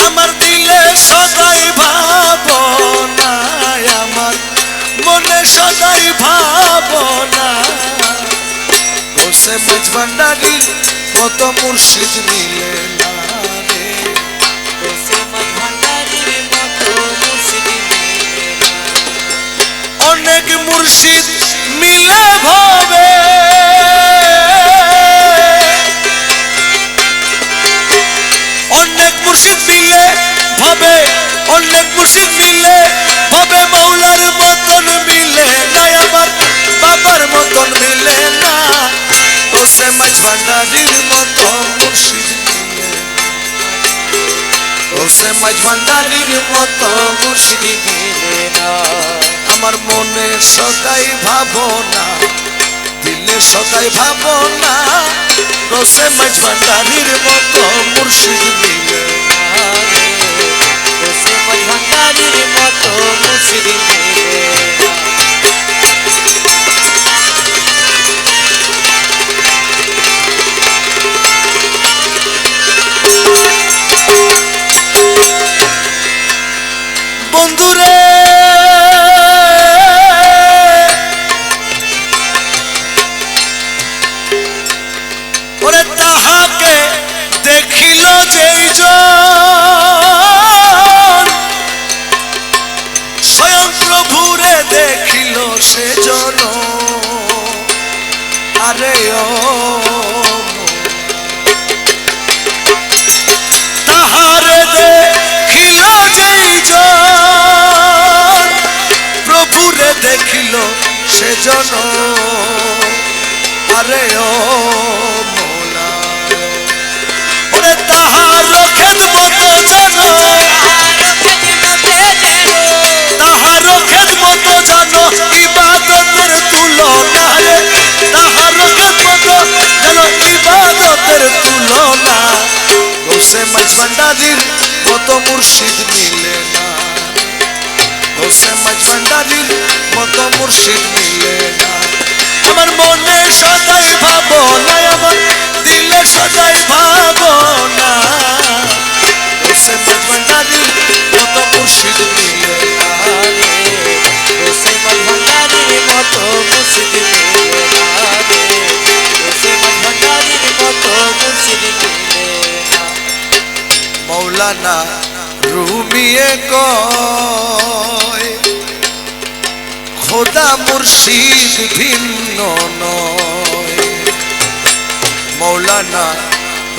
আমার দিলে সদাই ভাবনা, আমার মনে সদাই ভাবনা। গোসে মাঝ ভান্ডারির মতো মুর্শিদ মিলে না রে, গোসে মাঝ ভান্ডারির মতো মুর্শিদ মিলে না। অনেক মুর্শিদ মিলে ভাবে, অনেক মুর্শিদ মিলে ভাবে, অনেক মুর্শিদ মিলে ভাবে মৌলার মতন মিলে না, আমার বাবার মতন মিলে না। গোসে মাঝ ভান্ডারির মতো মুর্শিদ মিলে না, গোসে মাঝ ভান্ডারির মতো মুর্শিদ মিলে না। আমার মনে সদাই ভাবনা, দিলে সদাই ভাবনা। গোসে মাঝ ভান্ডারির মতো মুর্শিদ মিলে না রে, গোসে মাঝ ভান্ডারির মতো মুর্শিদ মিলে না। বন্ধুরে ওরে তাহাকে দেখিল যেই জন, স্বয়ং প্রভুরে দেখিল সেজন। আরে ও তাহারে দেখিল যেই জন, প্রভুরে দেখিল সেজন। আরে ও মৌলা ওরে তাহার খেদমত জানো, তাহার খেদমত জানো ইবাদতের তুলনা রে, তাহার খেদমত জানো ইবাদতের তুলনা। গোসে মাঝ ভান্ডারির মতো মুর্শিদ মিলে না, গোসে মাঝ ভান্ডারির মতো মুর্শিদ মিলে না। আমার মনে সদাই ভাবনা, আমার দিলে সদাই ভাবনা। গোসে মাঝ ভান্ডারির মতো মুর্শিদ মিলে না রে, গোসে মাঝ ভান্ডারির মতো মুর্শিদ মিলে না রে, গোসে মাঝ ভান্ডারির মতো মুর্শিদ মিলে না। মৌলানা রুমিয়ে কয় খোদা মুর্শিদ ভিন্ন নয়। মৌলানা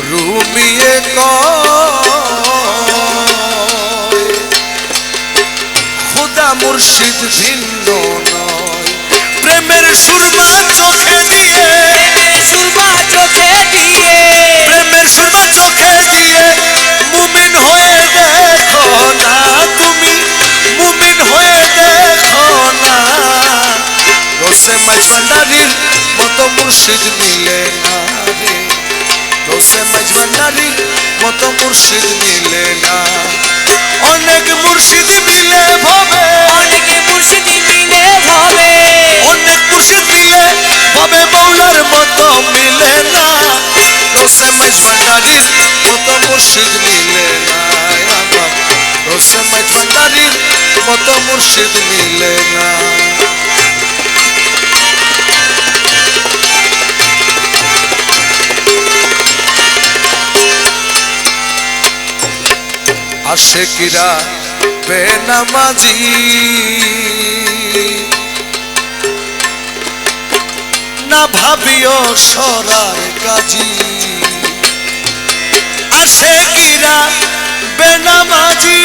রুমিয়ে কয় খোদা মুর্শিদ ভিন্ন নয়। প্রেমের সুরমা চোখে দিয়ে, সুরমা চোখে দিয়ে, প্রেমের সুরমা চোখে দিয়ে মুমিন হয়ে দেখো না, তুমি মুমিন হয়ে দেখো না। গোসে মাঝ ভান্ডারির মতো মুর্শিদ মিলে না রে, গোসে মাঝ ভান্ডারির মতো মুর্শিদ মিলে না। অনেক মুর্শিদ মিলে ভাবে, অনেক মুর্শিদ মিলে ভাবে, অনেক মুর্শিদ মিলে ভাবে মৌলার মতো মিলে না। গোসে মাঝ ভান্ডারির মতো মুর্শিদ মিলে না, আমার গোসে মাঝ ভান্ডারির মতো মুর্শিদ মিলে না। আশিকরা বেনামাজি না ভাবিও সরার কাজী, আশিকরা বেনামাজি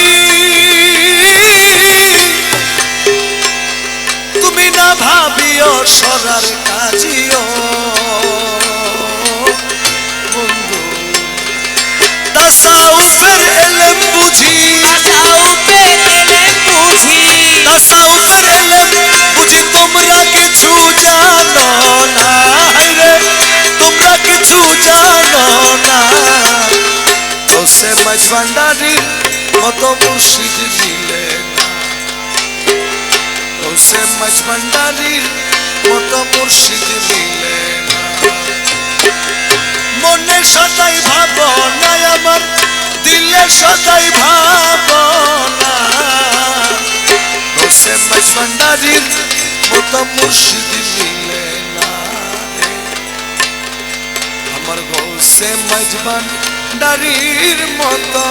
তুমি না ভাবিও সরার কাজিও। বন্ধু তাসাউফের এলেম বুঝি, তাসাউফের এলেম বুঝি, তাসাউফের এলেম বুঝি তোমরা কিছু জানো না রে, তোমরা কিছু জানো না। গোসে মাঝ ভান্ডারির মতো মুর্শিদ মিলে না, গোসে মাঝ ভান্ডারির মতো মুর্শিদ মিলে না। মনে সদাই ভাবনা, আমার দিলে সদাই ভাবনা রসে মাইজ ভান্ডারির মতো মুর্শিদ মিলে না রে। আমার গৌসে মাইজ ভান্ডারির মতো